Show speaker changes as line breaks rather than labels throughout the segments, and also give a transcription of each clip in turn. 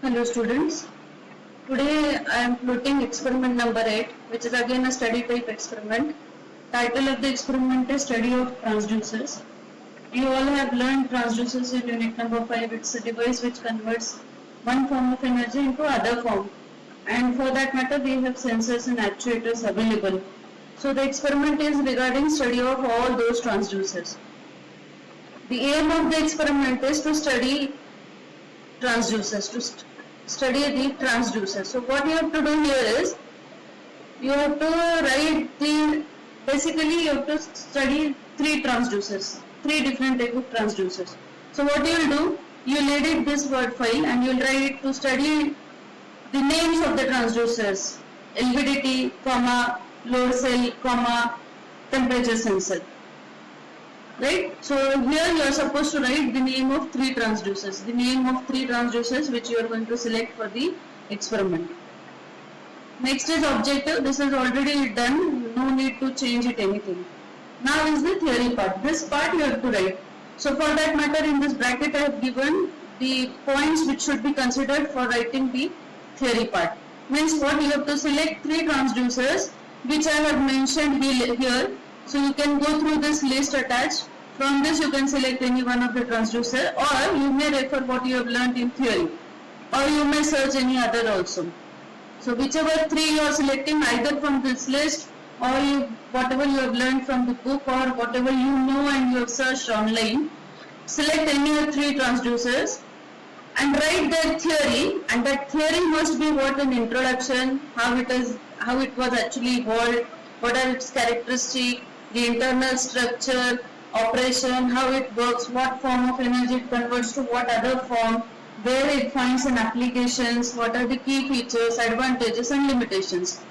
Hello students, today I am floating experiment number 8, which is again a study type experiment. Title of the experiment is Study of Transducers. You all have learned transducers in unit number 5. It's a device which converts one form of energy into other form, and for that matter we have sensors and actuators available. So the experiment is regarding study of all those transducers. The aim of the experiment is to study transducers, to study the transducers. So what you have to do here is, you have to basically you have to study three transducers, three different type of transducers. So what you will do, you will edit this word file and you will write to study the names of the transducers, LVDT, load cell, temperature sensor. Right? So here you are supposed to write the name of three transducers, which you are going to select for the experiment. Next is objective. This is already done, no need to change it anything. Now is the theory part. This part you have to write. So for that matter, in this bracket I have given the points which should be considered for writing the theory part. Means what, you have to select three transducers which I have mentioned here. So you can go through this list attached. From this you can select any one of the transducer, or you may refer what you have learnt in theory, or you may search any other also. So whichever three you are selecting, either from this list or whatever you have learned from the book or whatever you know and you have searched online, select any of three transducers and write their theory, and that theory must be what an introduction, how it was actually evolved, what are its characteristics, the internal structure, operation, how it works, what form of energy it converts to what other form, where it finds an applications, what are the key features, advantages and limitations.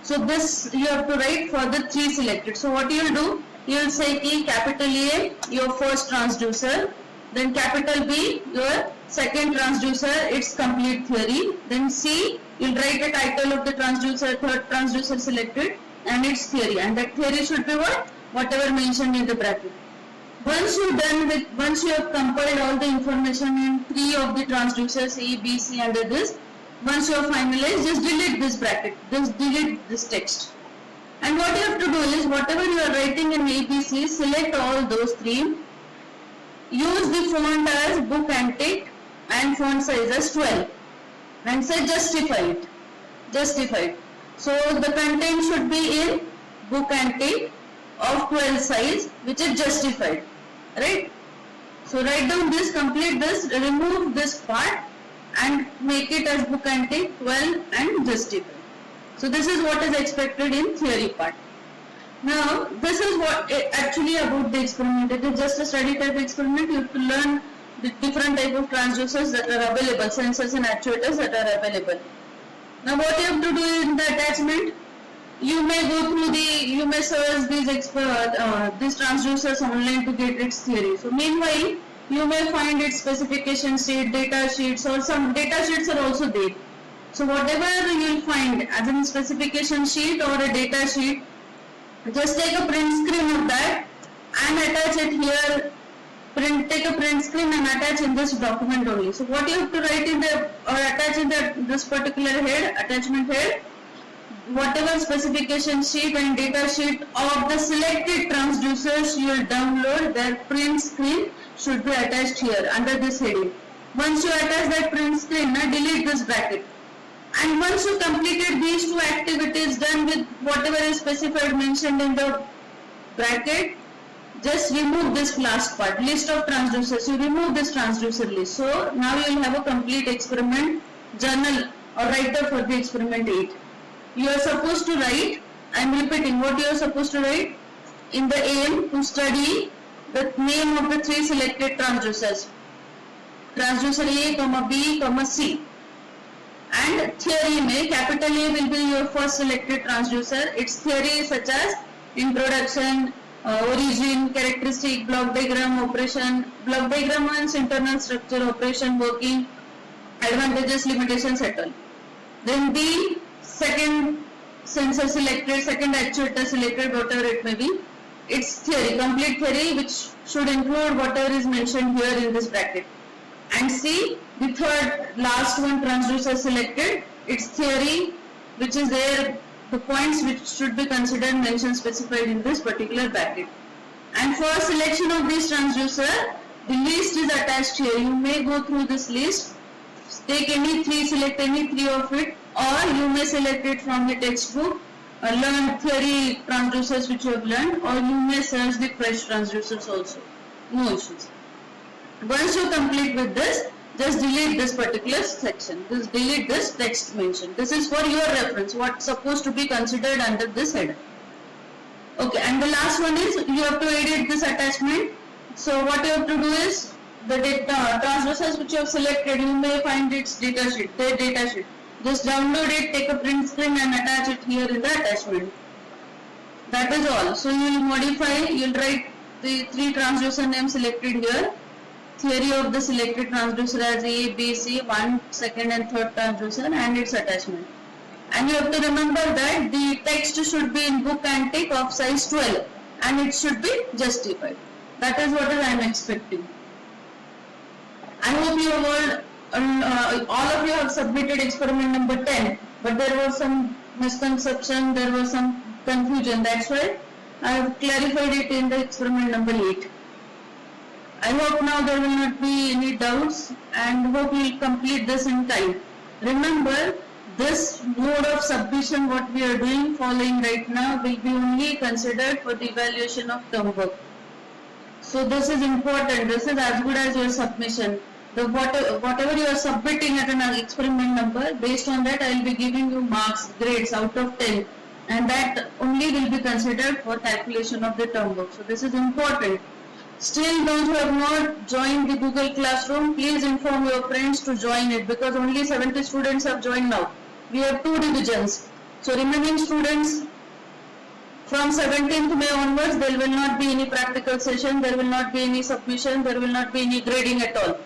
So this you have to write for the three selected. So what you will do, you will say capital A, your first transducer, then capital B, your second transducer, its complete theory, then C, you will write the title of the transducer, third transducer selected and its theory, and that theory should be whatever mentioned in the bracket. Once you have compiled all the information in three of the transducers A, B, C under this, once you have finalized, just delete this bracket, just delete this text. And what you have to do is, whatever you are writing in A, B, C, select all those three, use the font as Book Antique and font size as 12 and say justify it. So the content should be in Book Antique of 12 size, which is justified, right? So write down this, complete this, remove this part and make it as Book Antique 12 and justified. So this is what is expected in theory part. Now this is what actually about the experiment. It is just a study type experiment. You have to learn the different type of transducers that are available, sensors and actuators that are available. Now what you have to do in the attachment, you may search these transducers online to get its theory. So meanwhile, you may find its specification sheet, data sheets, or some data sheets are also there. So whatever you will find as a specification sheet or a data sheet, just take a print screen of that and attach it here. Take a print screen and attach in this document only. So what you have to write in the or attach in this particular attachment head, whatever specification sheet and data sheet of the selected transducers you will download, their print screen should be attached here under this heading. Once you attach that print screen, delete this bracket. And once you completed these two activities done with whatever is specified mentioned in the bracket, just remove this last part, list of transducers. You remove this transducer list. So now you will have a complete experiment journal or writer for the experiment 8. You are supposed to write, I am repeating what you are supposed to write, in the aim to study the name of the three selected transducers, transducer A, B, C, and theory may, capital A will be your first selected transducer, its theory such as introduction, origin, characteristic, block diagram, operation, block diagram means internal structure, operation, working, advantages, limitations, etc. Then the second sensor selected, second actuator selected, whatever it may be, its theory, complete theory, which should include whatever is mentioned here in this bracket. And C, The third, last one transducer selected, its theory, which is there, the points which should be considered mentioned specified in this particular bracket. And for selection of this transducer, the list is attached here. You may go through this list, take any three, select any three of it, or you may select it from the textbook, learn theory transducers which you have learned, or you may search the fresh transducers also. No issues. Once you complete with this, just delete this particular section. Just delete this text mention. This is for your reference, what's supposed to be considered under this header. Okay, and the last one is you have to edit this attachment. So what you have to do is the transducers which you have selected, you may find its data sheet, their data sheet. Just download it, take a print screen and attach it here in the attachment. That is all. So you will modify, you will write the three transducer names selected here. Theory of the selected transducer as A, B, C, 1, 2nd and 3rd transducer and its attachment. And you have to remember that the text should be in book and tick of size 12 and it should be justified. That is what I am expecting. I hope you have all of you have submitted experiment number 10, but there was some misconception, there was some confusion. That's why I have clarified it in the experiment number 8. I hope now there will not be any doubts and hope you will complete this in time. Remember, this mode of submission what we are doing following right now will be only considered for the evaluation of term work. So this is important. This is as good as your submission. Whatever you are submitting at an experiment number, based on that I will be giving you marks, grades out of 10, and that only will be considered for calculation of the term work. So this is important. Still, those who have not joined the Google Classroom, please inform your friends to join it because only 70 students have joined now. We have 2 divisions. So remaining students from 17th May onwards, there will not be any practical session, there will not be any submission, there will not be any grading at all.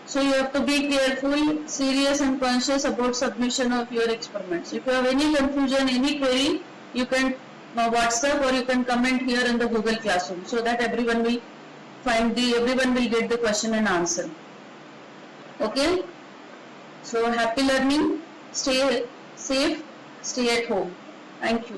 So you have to be careful, serious and conscious about submission of your experiments. If you have any confusion, any query, you can WhatsApp or you can comment here in the Google Classroom so that everyone will get the question and answer. Okay? So happy learning, stay safe, stay at home. Thank you.